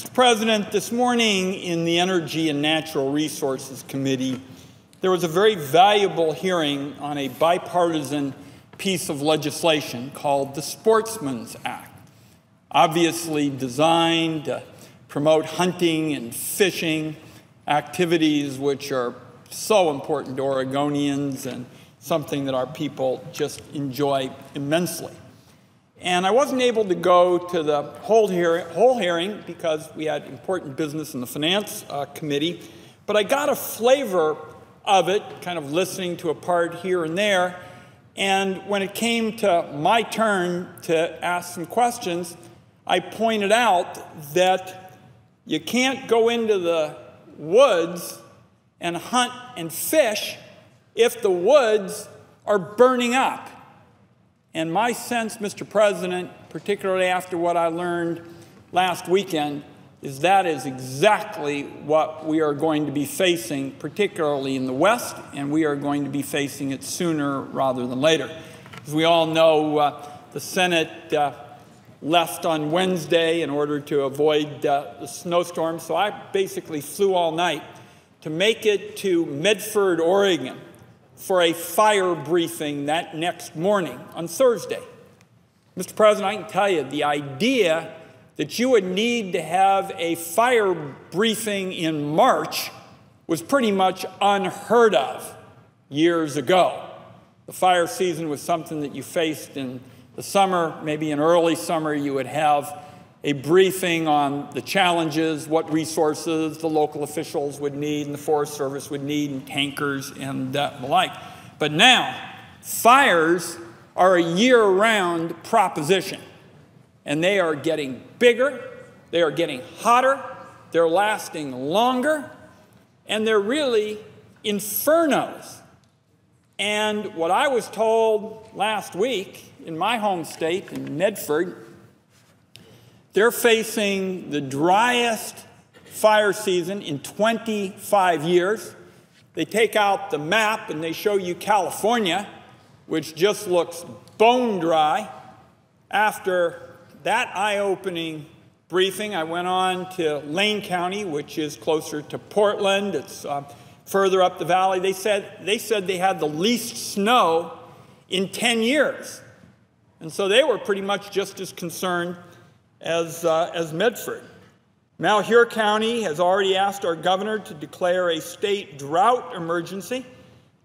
Mr. President, this morning in the Energy and Natural Resources Committee, there was a very valuable hearing on a bipartisan piece of legislation called the Sportsman's Act, obviously designed to promote hunting and fishing, activities which are so important to Oregonians and something that our people just enjoy immensely. And I wasn't able to go to the whole hearing because we had important business in the Finance Committee, but I got a flavor of it, kind of listening to a part here and there. And when it came to my turn to ask some questions, I pointed out that you can't go into the woods and hunt and fish if the woods are burning up. And my sense, Mr. President, particularly after what I learned last weekend, is that is exactly what we are going to be facing, particularly in the West, and we are going to be facing it sooner rather than later. As we all know, the Senate left on Wednesday in order to avoid the snowstorm, so I basically flew all night to make it to Medford, Oregon, for a fire briefing that next morning on Thursday. Mr. President, I can tell you the idea that you would need to have a fire briefing in March was pretty much unheard of years ago. The fire season was something that you faced in the summer. Maybe in early summer you would have a briefing on the challenges, what resources the local officials would need and the Forest Service would need, and tankers and the like. But now, fires are a year-round proposition, and they are getting bigger, they are getting hotter, they're lasting longer, and they're really infernos. And what I was told last week in my home state, in Medford, they're facing the driest fire season in 25 years. They take out the map and they show you California, which just looks bone dry. After that eye-opening briefing, I went on to Lane County, which is closer to Portland. It's further up the valley. They said they had the least snow in 10 years. And so they were pretty much just as concerned as Medford. Malheur County has already asked our governor to declare a state drought emergency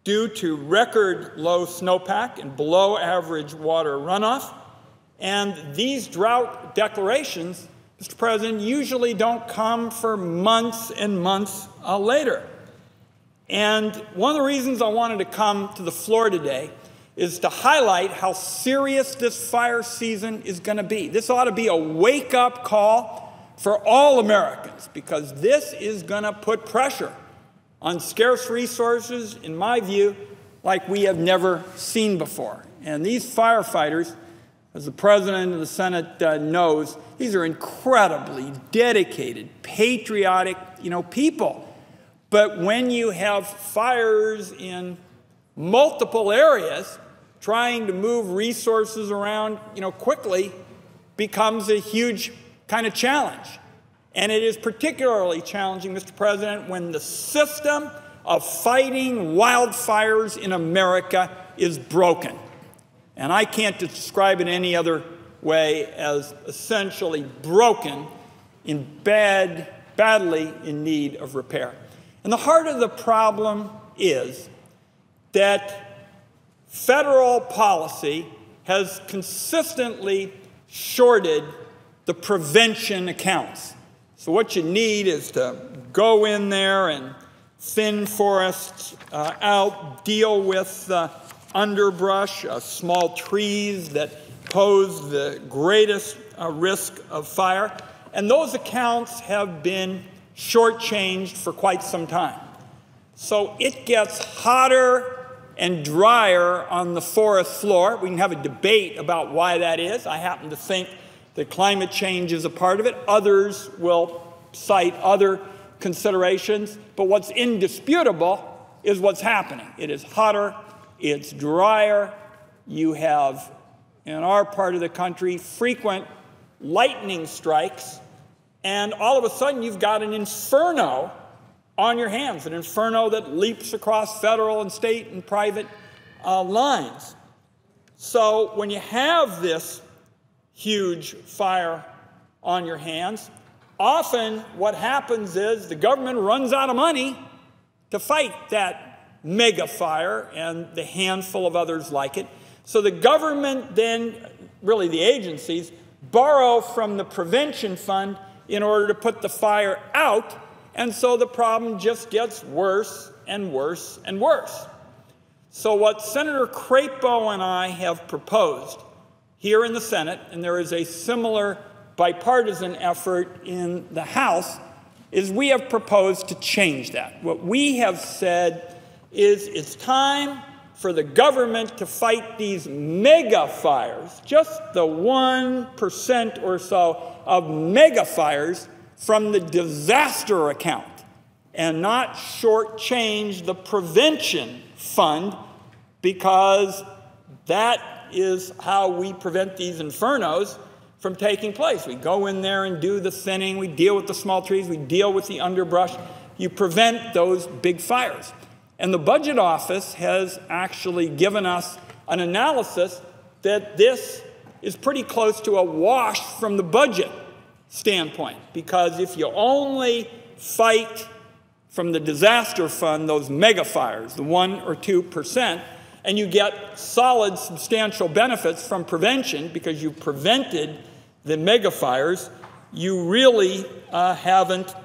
due to record low snowpack and below average water runoff. And these drought declarations, Mr. President, usually don't come for months and months later. And one of the reasons I wanted to come to the floor today is to highlight how serious this fire season is going to be. This ought to be a wake-up call for all Americans, because this is going to put pressure on scarce resources, in my view, like we have never seen before. And these firefighters, as the President of the Senate knows, these are incredibly dedicated, patriotic, people. But when you have fires in multiple areas, trying to move resources around, quickly becomes a huge kind of challenge. And it is particularly challenging, Mr. President, when the system of fighting wildfires in America is broken. And I can't describe it any other way as essentially broken, badly in need of repair. And the heart of the problem is that federal policy has consistently shorted the prevention accounts. So what you need is to go in there and thin forests out, deal with underbrush, small trees that pose the greatest risk of fire. And those accounts have been shortchanged for quite some time. So it gets hotter and drier on the forest floor. We can have a debate about why that is. I happen to think that climate change is a part of it. Others will cite other considerations. But what's indisputable is what's happening. It is hotter, it's drier. You have, in our part of the country, frequent lightning strikes and all of a sudden you've got an inferno on your hands, an inferno that leaps across federal and state and private lines. So when you have this huge fire on your hands, often what happens is the government runs out of money to fight that mega fire and the handful of others like it. So the government then, really the agencies, borrow from the prevention fund in order to put the fire out, and so the problem just gets worse and worse and worse. So what Senator Crapo and I have proposed here in the Senate, and there is a similar bipartisan effort in the House, is we have proposed to change that. What we have said is it's time for the government to fight these mega fires, just the 1% or so of mega fires from the disaster account, and not shortchange the prevention fund, because that is how we prevent these infernos from taking place. We go in there and do the thinning, we deal with the small trees, we deal with the underbrush. You prevent those big fires. And the Budget Office has actually given us an analysis that this is pretty close to a wash from the budget standpoint, because if you only fight from the disaster fund those mega fires, the 1 or 2%, and you get solid, substantial benefits from prevention because you prevented the mega fires, you really haven't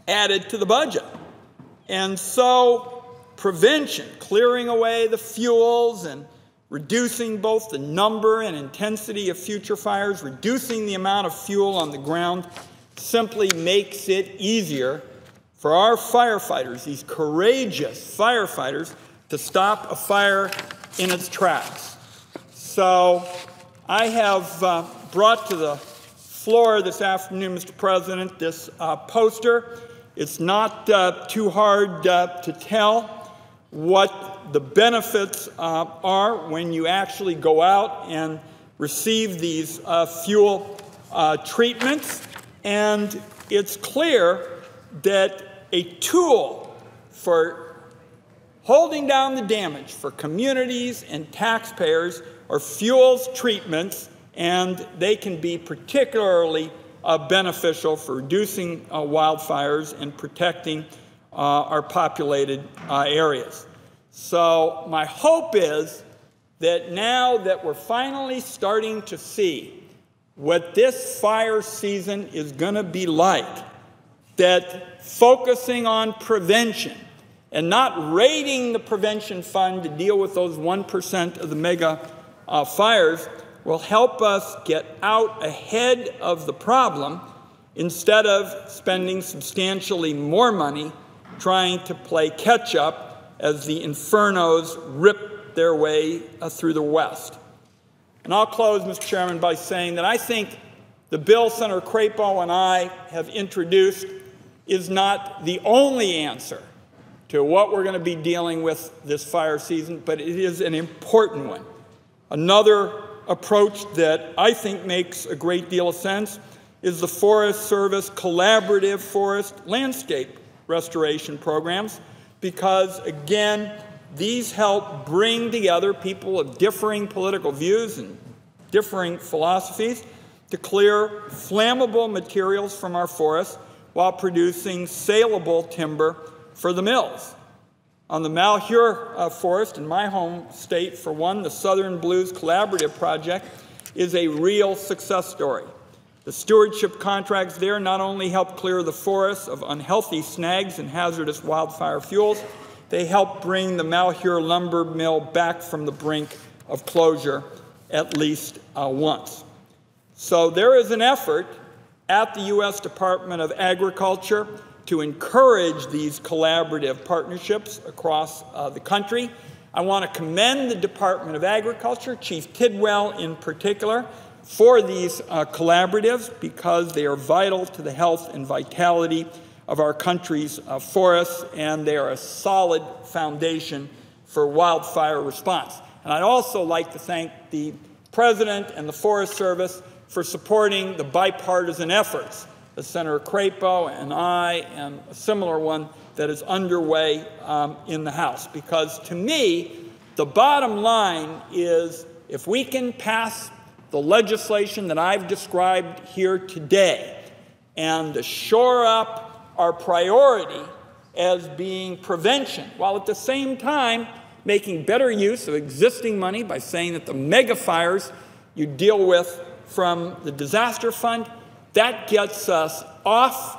added to the budget. And so prevention, clearing away the fuels and reducing both the number and intensity of future fires, reducing the amount of fuel on the ground, simply makes it easier for our firefighters, these courageous firefighters, to stop a fire in its tracks. So I have brought to the floor this afternoon, Mr. President, this poster. It's not too hard to tell what the benefits are when you actually go out and receive these fuel treatments. And it's clear that a tool for holding down the damage for communities and taxpayers are fuels treatments, and they can be particularly beneficial for reducing wildfires and protecting our populated areas. So my hope is that now that we're finally starting to see what this fire season is going to be like, that focusing on prevention and not raiding the prevention fund to deal with those 1% of the mega fires will help us get out ahead of the problem instead of spending substantially more money trying to play catch-up as the infernos rip their way through the West. And I'll close, Mr. Chairman, by saying that I think the bill Senator Crapo and I have introduced is not the only answer to what we're going to be dealing with this fire season, but it is an important one. Another approach that I think makes a great deal of sense is the Forest Service collaborative forest landscape restoration programs, because, again, these help bring together people of differing political views and differing philosophies to clear flammable materials from our forests while producing saleable timber for the mills. On the Malheur Forest in my home state, for one, the Southern Blues Collaborative Project is a real success story. The stewardship contracts there not only help clear the forests of unhealthy snags and hazardous wildfire fuels, they help bring the Malheur lumber mill back from the brink of closure at least once. So there is an effort at the U.S. Department of Agriculture to encourage these collaborative partnerships across the country. I want to commend the Department of Agriculture, Chief Tidwell in particular, for these collaboratives, because they are vital to the health and vitality of our country's forests, and they are a solid foundation for wildfire response. And I'd also like to thank the President and the Forest Service for supporting the bipartisan efforts Senator Crapo and I, and a similar one that is underway in the House. Because to me, the bottom line is if we can pass the legislation that I've described here today and to shore up our priority as being prevention, while at the same time making better use of existing money by saying that the mega fires you deal with from the disaster fund, that gets us off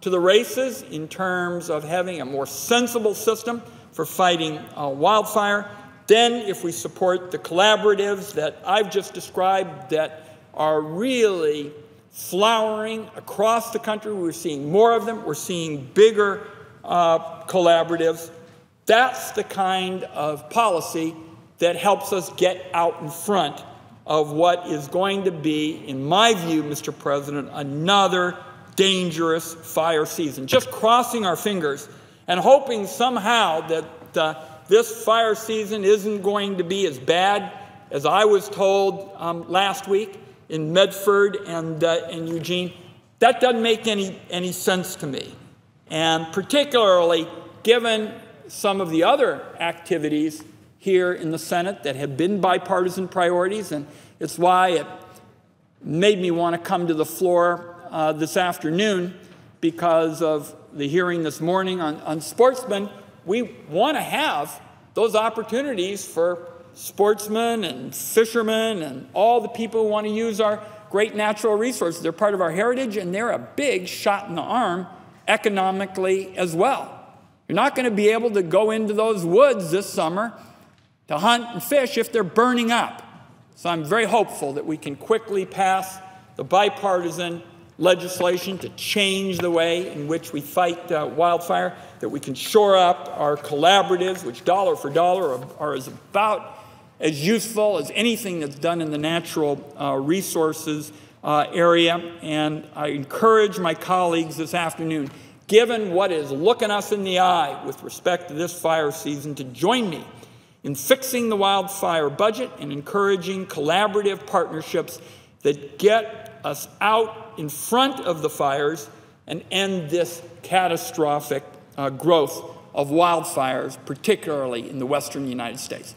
to the races in terms of having a more sensible system for fighting wildfire. Then, if we support the collaboratives that I've just described that are really flowering across the country, we're seeing more of them, we're seeing bigger collaboratives. That's the kind of policy that helps us get out in front of what is going to be, in my view, Mr. President, another dangerous fire season. Just crossing our fingers and hoping somehow that this fire season isn't going to be as bad as I was told last week in Medford and Eugene. That doesn't make any sense to me. And particularly given some of the other activities here in the Senate that have been bipartisan priorities, and it's why it made me want to come to the floor this afternoon because of the hearing this morning on sportsmen. We want to have those opportunities for sportsmen and fishermen and all the people who want to use our great natural resources. They're part of our heritage, and they're a big shot in the arm economically as well. You're not going to be able to go into those woods this summer to hunt and fish if they're burning up. So I'm very hopeful that we can quickly pass the bipartisan legislation to change the way in which we fight wildfire, that we can shore up our collaboratives, which dollar for dollar are about as useful as anything that's done in the natural resources area. And I encourage my colleagues this afternoon, given what is looking us in the eye with respect to this fire season, to join me in fixing the wildfire budget and encouraging collaborative partnerships that get us out in front of the fires and end this catastrophic growth of wildfires, particularly in the western United States.